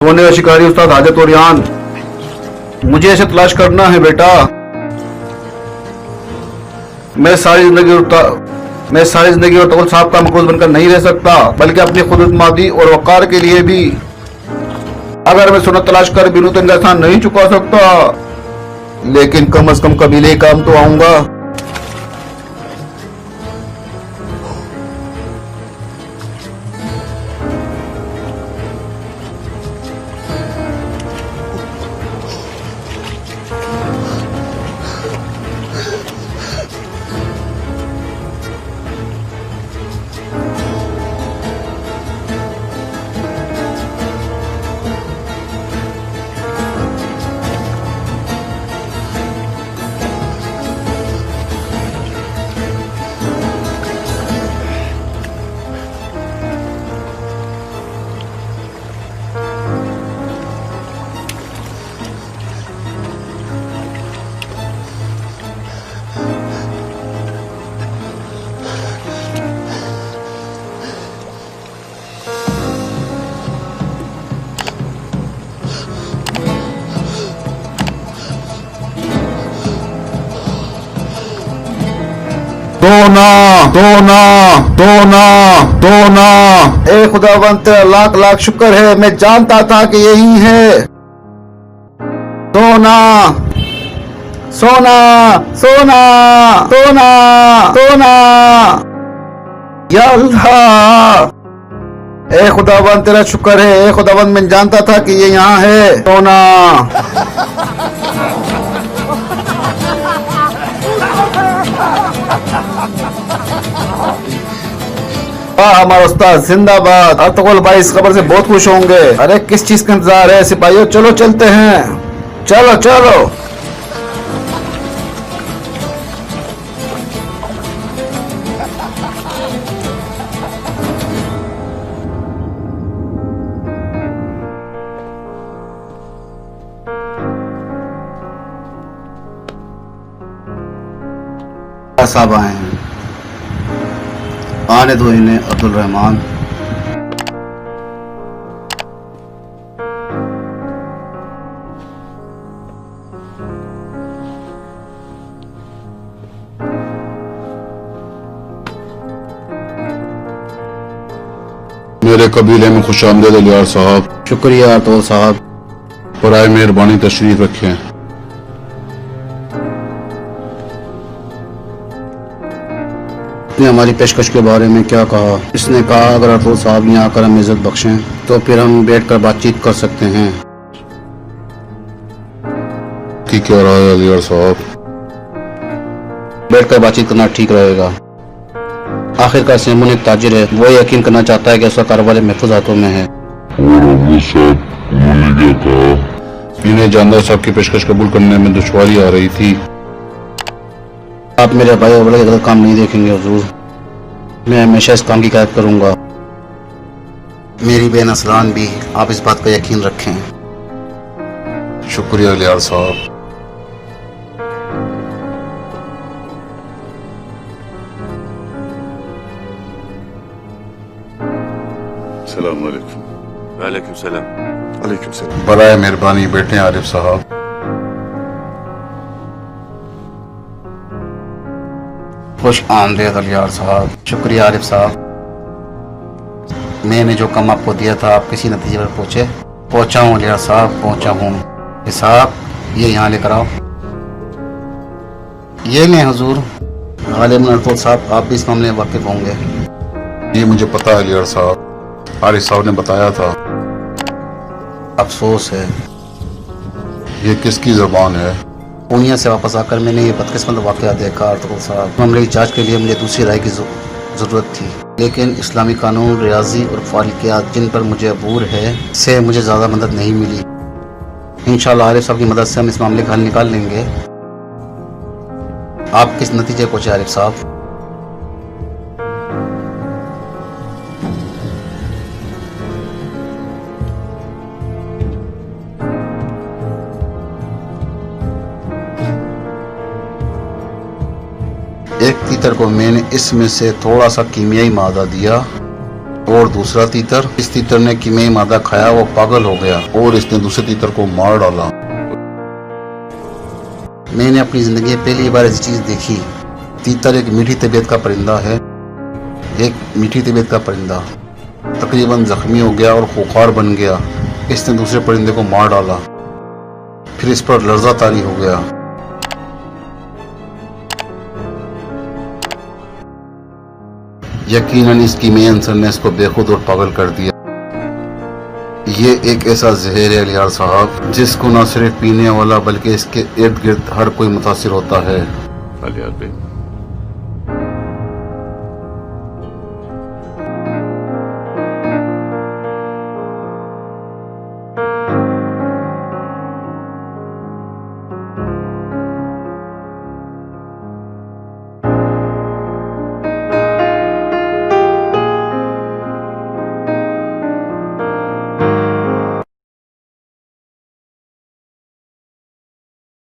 सोने का शिकारी उस्ताद हाजत और यान, मुझे ऐसे तलाश करना है बेटा। मैं सारी जिंदगी और तौल साहब का मकबूल बनकर नहीं रह सकता, बल्कि अपनी खुदमादी और वकार के लिए भी। अगर मैं सुन्नत तलाश कर बिनू तो इनका एहसान नहीं चुका सकता, लेकिन कम से कम कबीले काम तो आऊंगा। दोना दोना दोना दोना। ए खुदावंत तेरा लाख लाख शुक्र है, मैं जानता था कि यही है। सोना सोना सोना सोना सोना। या अल्लाह, ए खुदावंत तेरा शुक्र है। ए खुदावंत मैं जानता था कि ये यहाँ है। सोना हमारा उस्ताद जिंदाबाद। अर्तुगरुल भाई इस खबर से बहुत खुश होंगे। अरे किस चीज का इंतजार है सिपाहियों, चलो चलते हैं, चलो चलो। साहब आए हैं, आने दो इन्हें। अब्दुल रहमान, मेरे कबीले में खुशामदीद अलियार साहब। शुक्रिया अर्तुगरुल साहब। बराए मेहरबानी तशरीफ रखें। ने हमारी पेशकश के बारे में क्या कहा? इसने कहा अगर अर्तुगरुल साहब यहाँ आकर हमें इज्जत बख्शें तो फिर हम बैठकर बातचीत कर सकते हैं। की क्या राय है अलियार साहब? बैठकर बातचीत करना ठीक रहेगा। आखिरकार सैमून एक ताजिर है, वो यकीन करना चाहता है कि उसका कारोबार महफूज हाथों में है। इन्हें जानदार साहब की पेशकश कबूल करने में दुश्वारी आ रही थी। आप मेरे भाई और बड़े गलत काम नहीं देखेंगे हुजूर। मैं हमेशा इस काम की कायद करूंगा। मेरी बहन असलान भी, आप इस बात का यकीन रखें। शुक्रिया अलियार साहब। अस्सलाम वालेकुम। वालेकुम सलाम। वालेकुम सलाम। बराए मेहरबानी बैठे आरिफ साहब। खुश आमदीद अलियार साहब। शुक्रिया आरिफ साहब। मैंने जो काम आपको दिया था आप किसी नतीजे पर पहुंचा हूँ अलियार साहब, पहुंचा हूँ। साहब ये यहाँ लेकर आओ। ये लें हुजूर। गालिबन अर्तुगरुल साहब आप भी इस मामले में वाकिफ होंगे। ये मुझे पता है अलियार साहब, आरिफ साहब ने बताया था। अफसोस है। ये किसकी जबान है? पूनिया से वापस आकर मैंने ये बदकिस्मत वाक़या देखा अर्तुगरुल साहब। मामले की जांच के लिए मुझे दूसरी राय की ज़रूरत थी, लेकिन इस्लामी कानून, रियाजी और फालिकियात जिन पर मुझे अबूर है से मुझे ज़्यादा मदद नहीं मिली। इंशाअल्लाह आरिफ साहब की मदद से हम इस मामले का हल निकाल लेंगे। आप किस नतीजे पहुँचे आरिफ साहब? तीतर को मैंने इसमें से थोड़ा सा कीमियाई मादा दिया और दूसरा तीतर, इस तीतर ने कीमियाई मादा खाया, वो पागल हो गया और इसने दूसरे तीतर को मार डाला। मैंने अपनी जिंदगी में पहली बार ऐसी चीज देखी। तीतर एक मीठी तबीयत का परिंदा है, एक मीठी तबीयत का परिंदा तकरीबन जख्मी हो गया और खुखार बन गया। इसने दूसरे परिंदे को मार डाला, फिर इस पर लर्जा तारी हो गया। यकीनन इस कीमियाई अंसर ने इसको बेखुद और पागल कर दिया। ये एक ऐसा जहर है अलियार साहब, जिसको न सिर्फ पीने वाला बल्कि इसके इर्द गिर्द हर कोई मुतासिर होता है। अलियार भाई